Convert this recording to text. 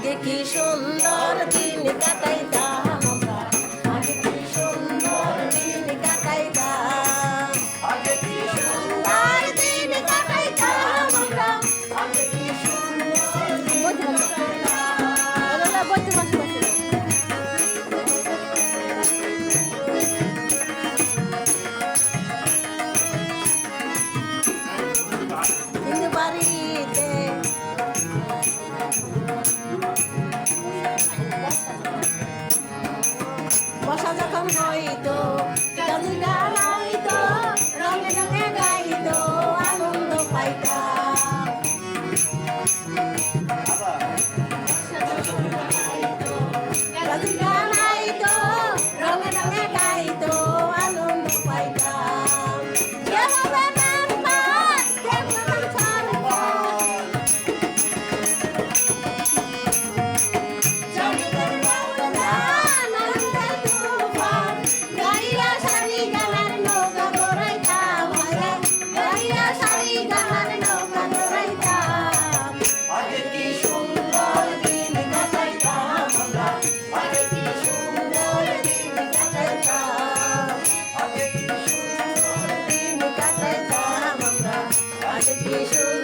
আগে কি সুন্দর দিন কাটাইতাম আমরা, আগে কি সুন্দর দিন কাটাইতাম, আগে কি সুন্দর দিন কাটাইতাম আমরা, আগে কি সুন্দর দিন কাটাইতাম। কিন্তু বাড়িতে বসা যখন হইতো, গানের গান হইতো, রঙে রঙে গাইতো, আনন্দ পাইতাম। গানের গান হইতো, রঙে রঙে গাইতো, আনন্দ পাইতাম। কে হবে মেম্বার, কে প্রধান সরকার, জমিদার বাউলা আনন্দের তুফান, গাইয়া সারি গানের নৌকা দৌড়াইতাম, গাইয়া সারি গানের নৌকা দৌড়াইতাম। আগে কি সুন্দর দিন কাটাইতাম আমরা, আগে কি সুন্দর দিন কাটাইতাম, আগে কি সুন্দর দিন কাটাইতাম আমরা, আগে কি সুন্দর